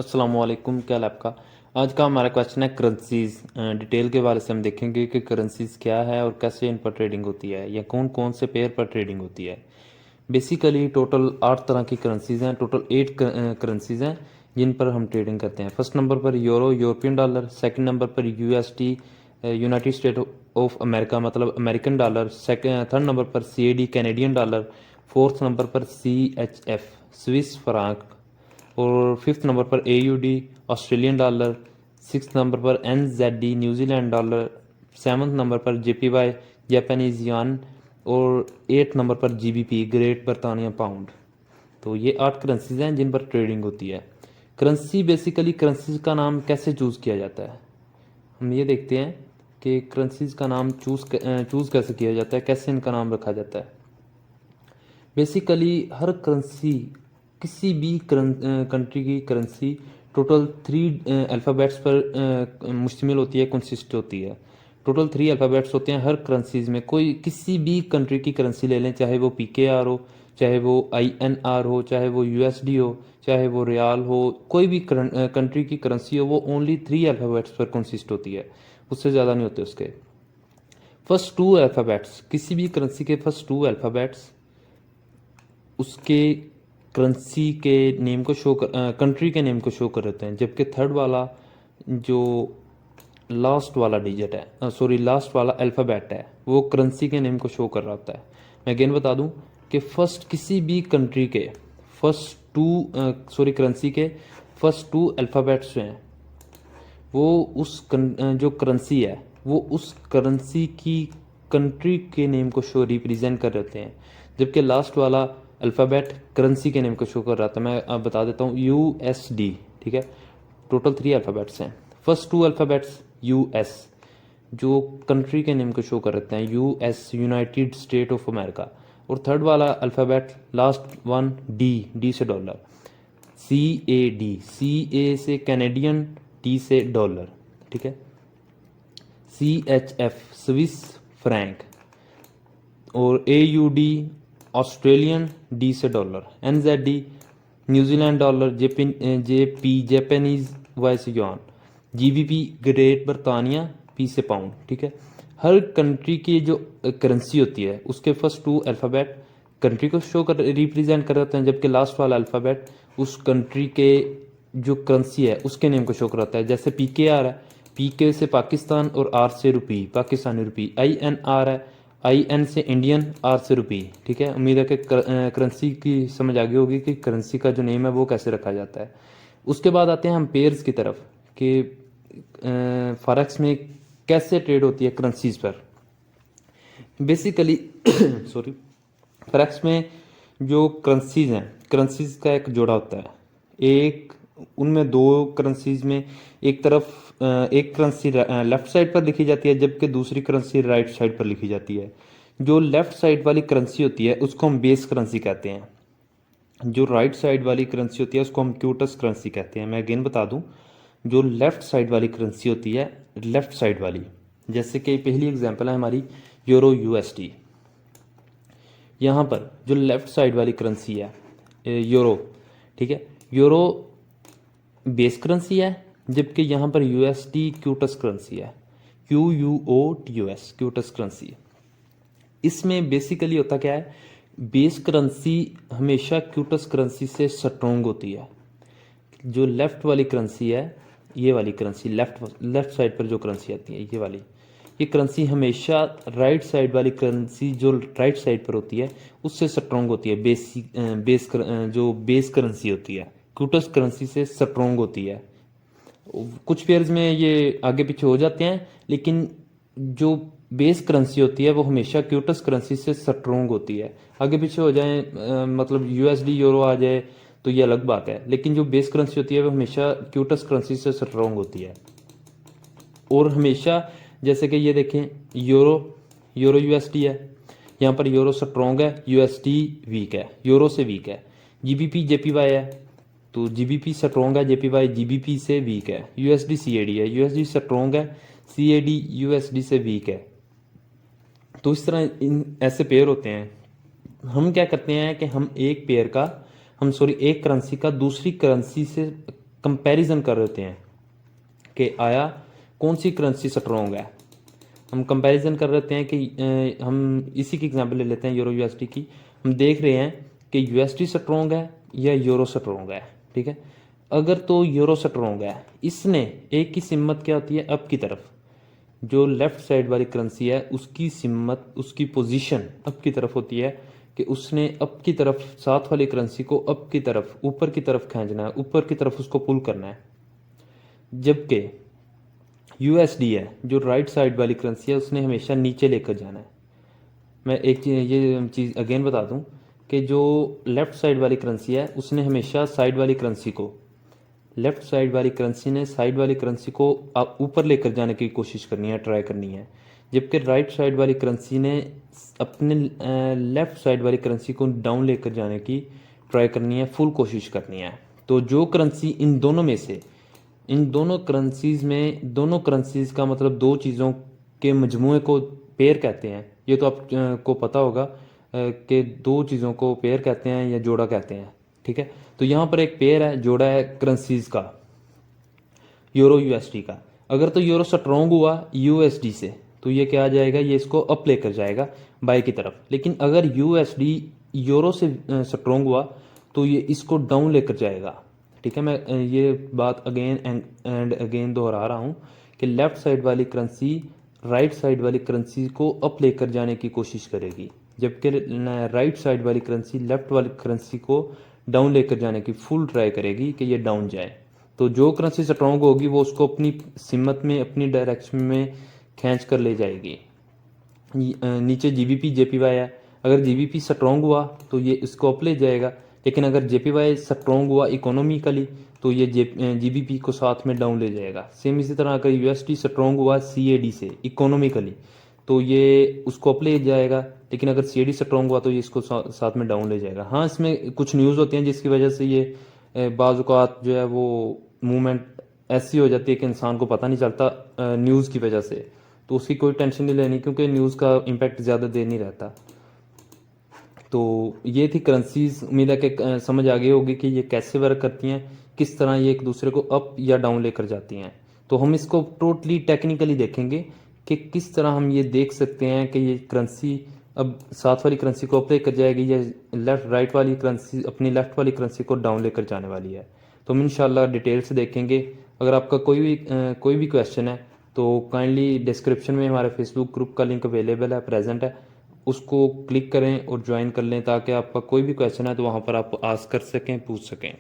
अस्सलाम वालेकुम, क्या हाल है आपका। आज का हमारा क्वेश्चन है करेंसीज। डिटेल के बारे से हम देखेंगे कि करेंसीज क्या है और कैसे इन पर ट्रेडिंग होती है या कौन कौन से पेयर पर ट्रेडिंग होती है। बेसिकली टोटल 8 तरह की करेंसीज हैं, टोटल 8 करेंसीज हैं जिन पर हम ट्रेडिंग करते हैं। फर्स्ट नंबर पर euro European dollar, second number पर USD United State of America मतलब American dollar, second third number पर CAD Canadian dollar, fourth number पर सीएचएफ स्विस फ्रांक, और फिफ्थ नंबर पर AUD Australian dollar, six number पर NZD New Zealand dollar, seventh number पर JPY Japanese yen, और eight number पर GBP great बरतानिया pound. तो ये 8 करेंसीज हैं जिन पर ट्रेडिंग होती है। करेंसी बेसिकली करेंसीज का नाम कैसे चूज़ किया जाता है, हम ये देखते हैं कि करेंसीज का नाम चूज़ कैसे किया जाता है, कैसे इनका नाम रखा जाता है। बेसिकली हर करेंसी, किसी भी कंट्री की करेंसी टोटल 3 अल्फ़ाबेट्स पर मुश्तमिल होती है, कंसिस्ट होती है। टोटल 3 अल्फ़ाबेट्स होते हैं हर करेंसीज में। कोई किसी भी कंट्री की करेंसी ले लें, चाहे वो पीकेआर हो, चाहे वो आईएनआर हो, चाहे वो यूएसडी हो, चाहे वो रियाल हो, कोई भी कंट्री की करेंसी हो, वो ओनली 3 अल्फ़ाबेट्स पर कंसिस्ट होती है, उससे ज़्यादा नहीं होते उसके। फर्स्ट 2 अल्फ़ाबेट्स, किसी भी करेंसी के फर्स्ट 2 अल्फ़ाबेट्स उसके करेंसी के नेम को कंट्री के नेम को शो कर देते हैं, जबकि थर्ड वाला जो लास्ट वाला डिजिट है, लास्ट वाला अल्फ़ाबेट है, वो करेंसी के नेम को शो कर रहा होता है। मैं अगेन बता दूं कि फर्स्ट किसी भी कंट्री के फर्स्ट करेंसी के फर्स्ट 2 अल्फ़ाबेट्स जो हैं वो जो करेंसी है वो उस करेंसी की कंट्री के नेम को शो रिप्रेजेंट कर रहे हैं, जबकि लास्ट वाला अल्फ़ाबेट करेंसी के नेम को शो कर रहा था। मैं अब बता देता हूँ यूएसडी, ठीक है। टोटल 3 अल्फ़ाबेट्स हैं। फर्स्ट 2 अल्फ़ाबेट्स यूएस जो कंट्री के नेम को शो कर रहे हैं, US United State of America, और थर्ड वाला अल्फ़ाबेट लास्ट वन डी से डॉलर, सी ए से कैनेडियन, डी से डॉलर, ठीक है। CHF स्विस फ्रैंक, और AUD ऑस्ट्रेलियन, डी से dollar, NZD New Zealand dollar, JP Japanese, Y से युआन, GBP ग्रेट बरतानिया, पी से पाउंड, ठीक है। हर कंट्री की जो करेंसी होती है उसके फर्स्ट 2 अल्फ़ाबेट कंट्री को शो कर रिप्रेजेंट कर रहे हैं, जबकि लास्ट वाला अल्फ़ाबेट उस कंट्री के जो करेंसी है उसके नेम को शो कराता है। जैसे PKR है, PK से पाकिस्तान और R से रुपी, पाकिस्तानी रुपी। INR है, IN से इंडियन, R से रुपी, ठीक है। उम्मीद है कि करेंसी की समझ आ गई होगी कि करेंसी का जो नेम है वो कैसे रखा जाता है। उसके बाद आते हैं हम पेयर्स की तरफ कि फॉरेक्स में कैसे ट्रेड होती है करेंसीज पर। बेसिकली सॉरी, फॉरेक्स में जो करेंसीज हैं, करेंसीज का एक जोड़ा होता है। एक उनमें 2 करेंसीज में एक तरफ एक करेंसी लेफ्ट साइड पर लिखी जाती है, जबकि दूसरी करेंसी राइट साइड पर लिखी जाती है। जो लेफ्ट साइड वाली करेंसी होती है उसको हम बेस करेंसी कहते हैं, जो राइट साइड वाली करेंसी होती है उसको हम क्यूटस करेंसी कहते हैं। मैं अगेन बता दूं, जो लेफ्ट साइड वाली करेंसी होती है, लेफ्ट साइड वाली, जैसे कि पहली एग्जांपल है हमारी यूरो यूएसडी। यहाँ पर जो लेफ्ट साइड वाली करेंसी है यूरो, ठीक है, यूरो बेस करेंसी है, जबकि यहाँ पर यूएसडी क्यूटस करेंसी है, QUOTUS क्यूटस करेंसी। इसमें बेसिकली होता क्या है, बेस करेंसी हमेशा क्यूटस करेंसी से स्ट्रोंग होती है। जो लेफ्ट वाली करेंसी है, ये वाली करेंसी लेफ्ट साइड पर जो करेंसी आती है, ये करेंसी हमेशा राइट साइड वाली करेंसी जो राइट साइड पर होती है उससे स्ट्रोंग होती है। जो बेस करेंसी होती है क्यूटस करेंसी से स्ट्रोंग होती है। कुछ पेयर्स में ये आगे पीछे हो जाते हैं, लेकिन जो बेस करेंसी होती है वो हमेशा क्यूटस करेंसी से स्ट्रोंग होती है। आगे पीछे हो जाए मतलब यूएसडी यूरो आ जाए तो ये अलग बात है, लेकिन जो बेस करेंसी होती है वो हमेशा क्यूटस करेंसी से स्ट्रोंग होती है। और हमेशा जैसे कि ये देखें, यूरो यूएसडी है, यहाँ पर यूरो स्ट्रोंग है, यूएसडी वीक है, यूरो से वीक है। जीबीपी जेपीवाई है, तो जीबीपी स्ट्रोंग है, जेपीवाई जीबीपी से वीक है। यूएसडी सीएडी है, यूएसडी स्ट्रोंग है, सीएडी यूएसडी से वीक है। तो इस तरह ऐसे पेयर होते हैं। हम क्या करते हैं कि हम एक करेंसी का दूसरी करेंसी से कंपैरिजन कर रहे होते हैं कि आया कौन सी करेंसी स्ट्रॉन्ग है। हम कंपैरिजन कर रहे होते हैं कि हम इसी की एग्जांपल ले लेते हैं यूरो यूएसडी की। हम देख रहे हैं कि यूएसडी स्ट्रॉन्ग है या यूरो स्ट्रॉन्ग है, ठीक है। अगर तो यूरो स्ट्रॉन्ग है, इसने एक की सिमत क्या होती है, अप की तरफ। जो लेफ्ट साइड वाली करेंसी है उसकी सिमत, उसकी पोजीशन अप की तरफ होती है कि उसने अप की तरफ साथ वाली करेंसी को अप की तरफ, ऊपर की तरफ खींचना है, ऊपर की तरफ उसको पुल करना है। जबकि यूएसडी है जो राइट साइड वाली करेंसी है, उसने हमेशा नीचे लेकर जाना है। मैं एक ये चीज़ अगेन बता दूं कि जो लेफ्ट साइड वाली करेंसी है उसने हमेशा साइड वाली करेंसी को, लेफ्ट साइड वाली करेंसी ने साइड वाली करेंसी को ऊपर लेकर जाने की कोशिश करनी है, ट्राई करनी है। जबकि राइट साइड वाली करेंसी ने अपने लेफ्ट साइड वाली करेंसी को डाउन लेकर जाने की ट्राई करनी है, फुल कोशिश करनी है। तो जो करेंसी इन दोनों में से, इन दोनों करेंसीज में, दोनों करेंसीज का मतलब दो चीज़ों के मजमूए को पेयर कहते हैं। ये तो आपको पता होगा कि दो चीज़ों को पेयर कहते हैं या जोड़ा कहते हैं, ठीक है। तो यहाँ पर एक पेयर है, जोड़ा है करेंसीज का, यूरो यूएसडी का। अगर तो यूरो स्ट्रॉन्ग हुआ यूएसडी से तो ये क्या आ जाएगा, ये इसको अप लेकर जाएगा बाई की तरफ। लेकिन अगर यूएसडी यूरो से स्ट्रॉन्ग हुआ तो ये इसको डाउन लेकर जाएगा, ठीक है। मैं ये बात अगेन एंड अगेन दोहरा रहा हूँ कि लेफ्ट साइड वाली करेंसी राइट साइड वाली करेंसी को अप लेकर जाने की कोशिश करेगी, जबकि राइट साइड वाली करेंसी लेफ्ट वाली करेंसी को डाउन लेकर जाने की फुल ट्राई करेगी कि ये डाउन जाए। तो जो करेंसी स्ट्रॉन्ग होगी वो उसको अपनी सिमत में, अपनी डायरेक्शन में खींच कर ले जाएगी। नीचे जीबीपी जेपीवाई है, अगर जीबीपी स्ट्रॉन्ग हुआ तो ये इसको अप ले जाएगा। लेकिन अगर जेपीवाई स्ट्रॉन्ग हुआ इकोनॉमिकली तो ये जीबीपी को साथ में डाउन ले जाएगा। सेम इसी तरह अगर यूएसडी स्ट्रॉन्ग हुआ सीएडी से इकोनॉमिकली तो ये उसको अप ले जाएगा। लेकिन अगर सीएडी स्ट्रॉन्ग हुआ तो ये इसको साथ में डाउन ले जाएगा। हाँ, इसमें कुछ न्यूज़ होती हैं जिसकी वजह से ये बाज़ औक़ात जो है वो मूवमेंट ऐसी हो जाती है कि इंसान को पता नहीं चलता न्यूज़ की वजह से। तो उसकी कोई टेंशन नहीं लेनी क्योंकि न्यूज़ का इम्पैक्ट ज़्यादा देर नहीं रहता। तो ये थी करेंसीज। उम्मीद है कि समझ आ गई होगी कि ये कैसे वर्क करती हैं, किस तरह ये एक दूसरे को अप या डाउन लेकर जाती हैं। तो हम इसको टोटली टेक्निकली देखेंगे कि किस तरह हम ये देख सकते हैं कि ये करेंसी अब साथ वाली करेंसी को अप लेकर जाएगी या लेफ्ट राइट वाली करेंसी अपनी लेफ्ट वाली करेंसी को डाउन लेकर जाने वाली है। तो हम इंशाल्लाह डिटेल से देखेंगे। अगर आपका कोई भी क्वेश्चन है तो काइंडली डिस्क्रिप्शन में हमारे फेसबुक ग्रुप का लिंक अवेलेबल है, प्रेजेंट है, उसको क्लिक करें और ज्वाइन कर लें ताकि आपका कोई भी क्वेश्चन है तो वहाँ पर आप आस्क कर सकें, पूछ सकें।